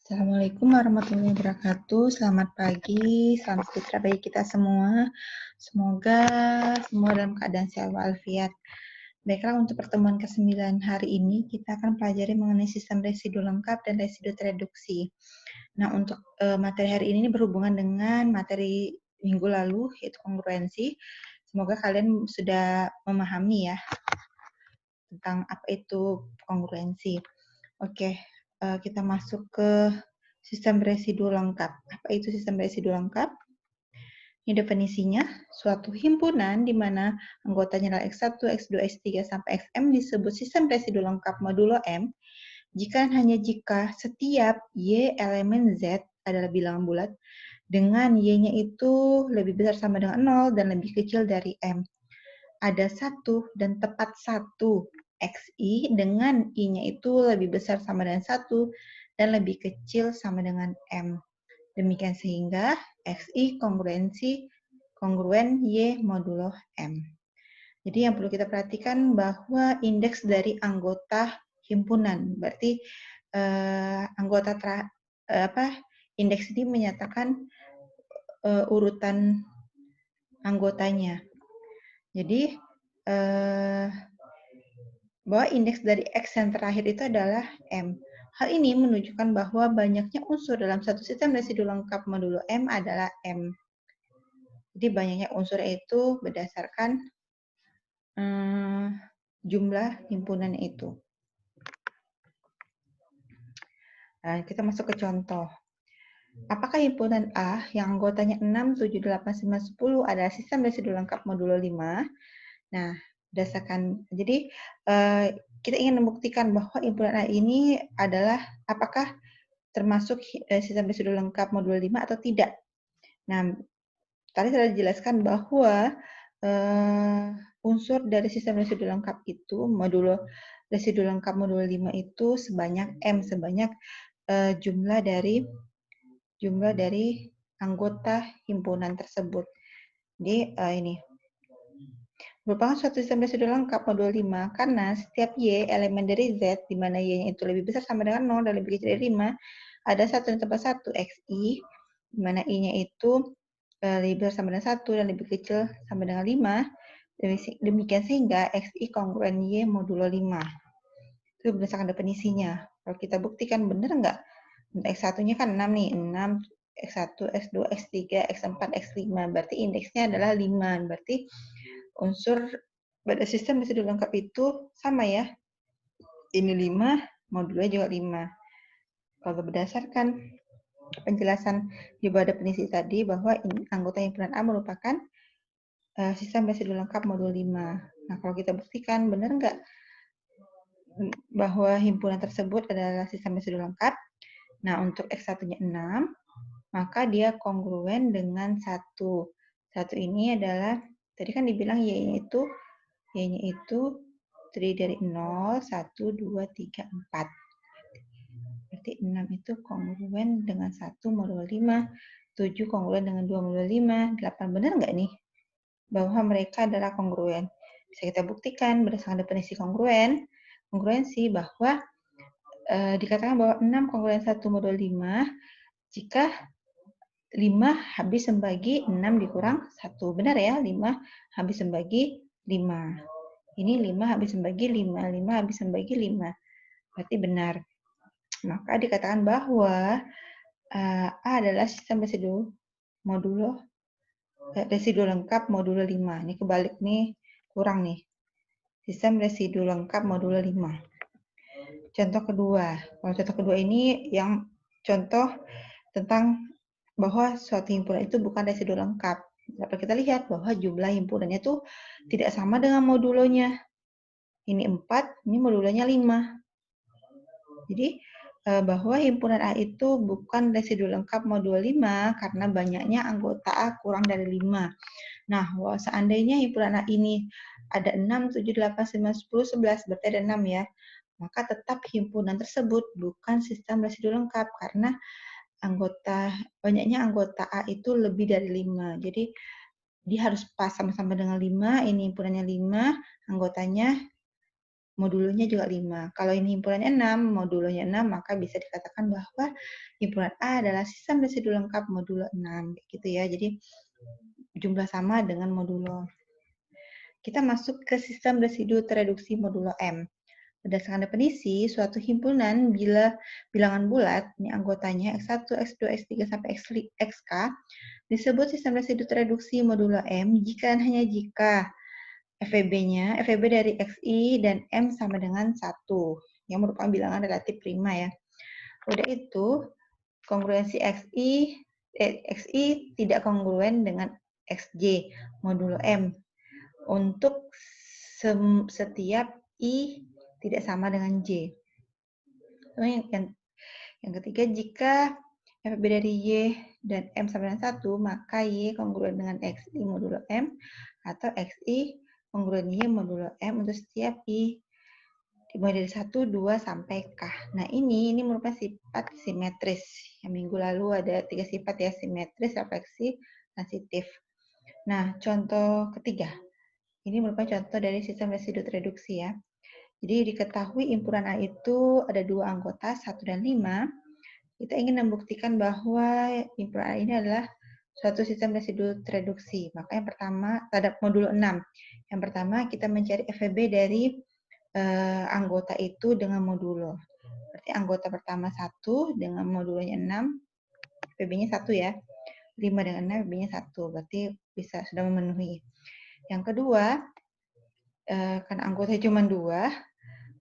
Assalamualaikum warahmatullahi wabarakatuh. Selamat pagi, salam sejahtera bagi kita semua. Semoga semua dalam keadaan sehat walafiat. Baiklah, untuk pertemuan ke-9 hari ini kita akan pelajari mengenai sistem residu lengkap dan residu tereduksi. Nah, untuk materi hari ini berhubungan dengan materi minggu lalu, yaitu kongruensi. Semoga kalian sudah memahami ya tentang apa itu kongruensi. Oke, kita masuk ke sistem residu lengkap. Apa itu sistem residu lengkap? Ini definisinya, suatu himpunan di mana anggotanya adalah X1, X2, X3, sampai Xm disebut sistem residu lengkap modulo M, jika setiap Y elemen Z adalah bilangan bulat, dengan Y-nya itu lebih besar sama dengan 0 dan lebih kecil dari M. Ada satu dan tepat satu XI dengan I-nya itu lebih besar sama dengan 1 dan lebih kecil sama dengan M. Demikian sehingga XI kongruen Y modulo M. Jadi yang perlu kita perhatikan bahwa indeks dari anggota himpunan, berarti indeks ini menyatakan urutan anggotanya. Jadi bahwa indeks dari X yang terakhir itu adalah M. Hal ini menunjukkan bahwa banyaknya unsur dalam satu sistem residu lengkap modulo M adalah M. Jadi banyaknya unsur itu berdasarkan jumlah himpunan itu. Nah, kita masuk ke contoh. Apakah himpunan A yang anggotanya 6, 7, 8, 9, 10 adalah sistem residu lengkap modulo 5? Nah, jadi kita ingin membuktikan bahwa himpunan A ini adalah apakah termasuk sistem residu lengkap modulo 5 atau tidak. Nah, tadi sudah dijelaskan bahwa unsur dari sistem residu lengkap itu, residu lengkap modulo 5 itu sebanyak M, sebanyak jumlah dari anggota himpunan tersebut. Jadi ini merupakan suatu sistem residu lengkap modulo 5 karena setiap Y elemen dari Z, di mana Y-nya itu lebih besar sama dengan 0 dan lebih kecil dari 5, ada 1 dan tambah 1 XI, di mana I-nya itu lebih besar sama dengan 1 dan lebih kecil sama dengan 5. Demikian sehingga XI kongruen Y modulo 5. Itu berdasarkan definisinya. Kalau kita buktikan benar nggak? X1-nya kan 6 nih, 6, X1, X2, X3, X4, X5. Berarti indeksnya adalah 5. Berarti unsur pada sistem residu lengkap itu sama ya. Ini 5, modulnya juga 5. Kalau berdasarkan penjelasan di bawah definisi tadi bahwa anggota himpunan A merupakan sistem residu lengkap modul 5. Nah, kalau kita buktikan benar nggak bahwa himpunan tersebut adalah sistem residu lengkap? Nah, untuk X1-nya 6, maka dia kongruen dengan 1. 1 ini adalah, tadi kan dibilang Y-nya itu terdiri dari 0, 1, 2, 3, 4. Berarti 6 itu kongruen dengan 1 modulo 5, 7 kongruen dengan 2 modulo 5, 8. Benar nggak nih? Bahwa mereka adalah kongruen. Bisa kita buktikan berdasarkan definisi kongruensi bahwa dikatakan bahwa 6 kongruen 1 modulo 5 jika 5 habis membagi 6 dikurang 1. Benar ya? 5 habis membagi 5. Ini 5 habis membagi 5. 5 habis membagi 5. Berarti benar. Maka dikatakan bahwa A adalah sistem residu lengkap modulo 5. Ini kebalik nih, kurang nih. Sistem residu lengkap modulo 5. Contoh kedua. Kalau contoh kedua ini yang contoh tentang bahwa suatu himpunan itu bukan residu lengkap. Dapat kita lihat bahwa jumlah himpunannya itu tidak sama dengan modulonya. Ini 4, ini modulonya 5. Jadi bahwa himpunan A itu bukan residu lengkap modulo 5 karena banyaknya anggota A kurang dari 5. Nah, seandainya himpunan A ini ada 6, 7, 8, 9, 10, 11, berarti ada 6 ya. Maka tetap himpunan tersebut bukan sistem residu lengkap karena banyaknya anggota A itu lebih dari 5. Jadi dia harus pas sama-sama dengan 5, ini himpunannya 5, anggotanya modulonya juga 5. Kalau ini himpunannya 6, modulonya 6, maka bisa dikatakan bahwa himpunan A adalah sistem residu lengkap modulo 6. Gitu ya. Jadi jumlah sama dengan modulo. Kita masuk ke sistem residu tereduksi modulo M. Berdasarkan definisi, suatu himpunan bila bilangan bulat, ini anggotanya X1, X2, X3, sampai XK, disebut sistem residu tereduksi modulo M jika dan hanya jika FEB-nya, FEB dari XI dan M sama dengan 1, yang merupakan bilangan relatif prima ya. Udah itu, kongruensi XI tidak kongruen dengan XJ modulo M untuk setiap I tidak sama dengan J. Yang ketiga, jika FB dari Y dan M sama dengan 1, maka Y kongruen dengan XI modulo M atau XI kongruen Y modulo M untuk setiap I dimulai dari 1, 2, sampai K. Nah, ini merupakan sifat simetris. Yang minggu lalu ada 3 sifat ya, simetris, refleksi, transitif. Nah, contoh ketiga. Ini merupakan contoh dari sistem residu tereduksi ya. Jadi diketahui himpunan A itu ada 2 anggota, 1 dan 5. Kita ingin membuktikan bahwa himpunan A ini adalah suatu sistem residu tereduksi. Maka yang pertama, terhadap modulo 6. Yang pertama, kita mencari FEB dari anggota itu dengan modulo. Berarti anggota pertama 1 dengan modulonya 6, FEB-nya 1 ya. 5 dengan 6, FEB-nya 1. Berarti bisa sudah memenuhi. Yang kedua, karena anggotanya cuma 2,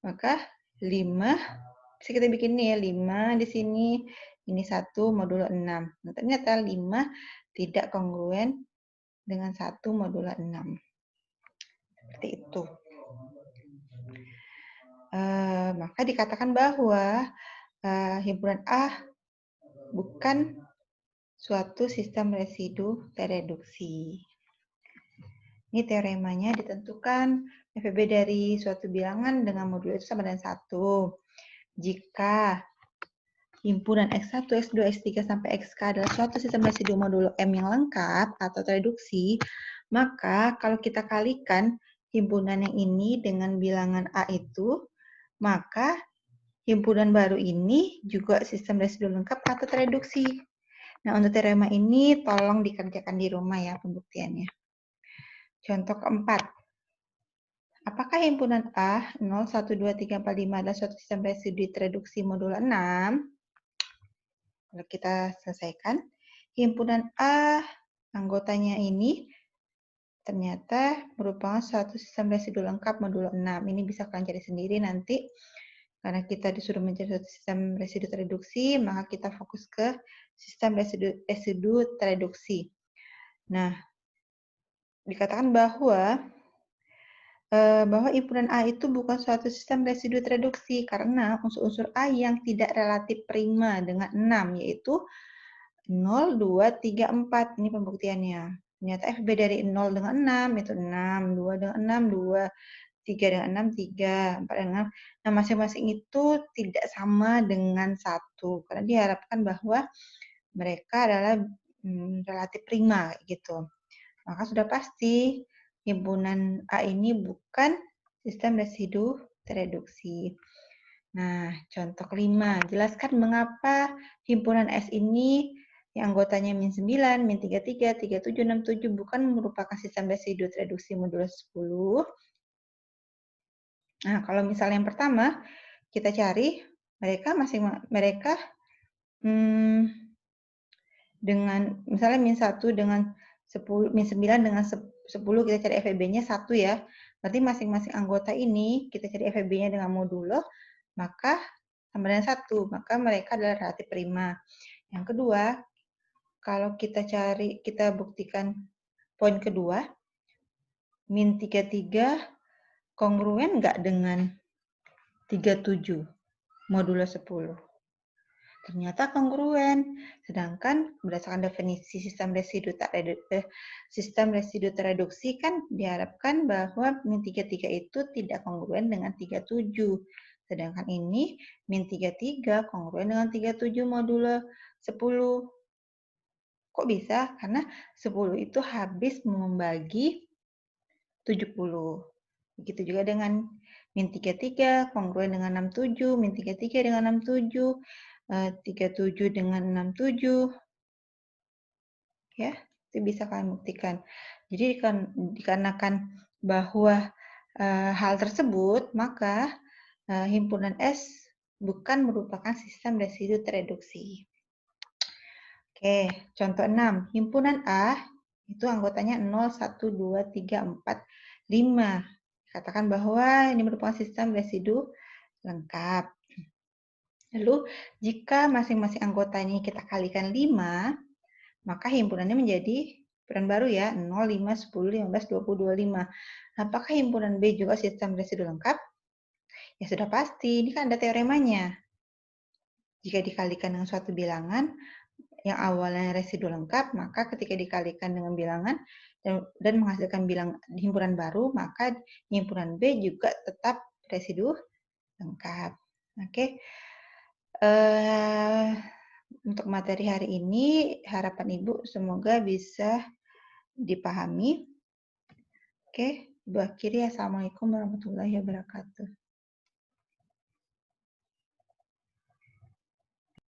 maka 5, bisa kita bikin nih ya, 5 di sini, ini 1 modulo 6. Nah, ternyata 5 tidak kongruen dengan 1 modulo 6. Seperti itu. Maka dikatakan bahwa himpunan A bukan suatu sistem residu tereduksi. Ini teoremanya ditentukan FEB dari suatu bilangan dengan modulo itu sama dengan 1. Jika himpunan X1, X2, X3, sampai XK adalah suatu sistem residu modulo M yang lengkap atau tereduksi, maka kalau kita kalikan himpunan yang ini dengan bilangan A itu, maka himpunan baru ini juga sistem residu lengkap atau tereduksi. Nah, untuk teorema ini tolong dikerjakan di rumah ya pembuktiannya. Contoh keempat. Apakah himpunan A 0, 1, 2, 3, 4, 5 adalah suatu sistem residu tereduksi modulo 6? Kalau kita selesaikan, himpunan A anggotanya ini ternyata merupakan suatu sistem residu lengkap modulo 6. Ini bisa kalian cari sendiri nanti. Karena kita disuruh mencari suatu sistem residu tereduksi, maka kita fokus ke sistem residu tereduksi. Nah, dikatakan bahwa himpunan A itu bukan suatu sistem residu tereduksi karena unsur-unsur A yang tidak relatif prima dengan 6, yaitu 0, 2, 3, 4. Ini pembuktiannya. Ternyata FB dari 0 dengan 6 itu 6, 2 dengan 6, 2, 3 dengan 6, 3, 4 dengan 6. Nah, masing-masing itu tidak sama dengan 1. Karena diharapkan bahwa mereka adalah relatif prima gitu. Maka sudah pasti himpunan A ini bukan sistem residu tereduksi. Nah, contoh kelima, jelaskan mengapa himpunan S ini yang anggotanya min 9, min 33, 37, 67 bukan merupakan sistem residu tereduksi modulo 10. Nah, kalau misalnya yang pertama, kita cari mereka dengan misalnya min 1 dengan 10, min 9 dengan 10 kita cari FEB-nya 1 ya. Berarti masing-masing anggota ini kita cari FEB-nya dengan modulo, maka sama dengan 1, maka mereka adalah relatif prima. Yang kedua, kalau kita buktikan poin kedua, min 33 kongruen nggak dengan 37 modulo 10? Ternyata kongruen. Sedangkan berdasarkan definisi sistem residu tereduksi kan diharapkan bahwa min 33 itu tidak kongruen dengan 37. Sedangkan ini min 33 kongruen dengan 37 modulo 10. Kok bisa? Karena 10 itu habis membagi 70. Begitu juga dengan Min 33 kongruen dengan 67, min 33 dengan 67, 37 dengan 67, ya, itu bisa kalian buktikan. Jadi dikarenakan bahwa hal tersebut, maka himpunan S bukan merupakan sistem residu tereduksi. Oke, contoh 6. Himpunan A itu anggotanya 0, 1, 2, 3, 4, 5. Katakan bahwa ini merupakan sistem residu lengkap. Lalu, jika masing-masing anggota ini kita kalikan 5, maka himpunannya menjadi himpunan baru ya, 0, 5, 10, 15, 20, 25. Apakah himpunan B juga sistem residu lengkap? Ya sudah pasti, ini kan ada teoremanya. Jika dikalikan dengan suatu bilangan yang awalnya residu lengkap, maka ketika dikalikan dengan bilangan dan menghasilkan himpunan baru, maka himpunan B juga tetap residu lengkap. Oke. Untuk materi hari ini, harapan Ibu semoga bisa dipahami. Oke, Ibu akhiri. Assalamualaikum warahmatullahi wabarakatuh.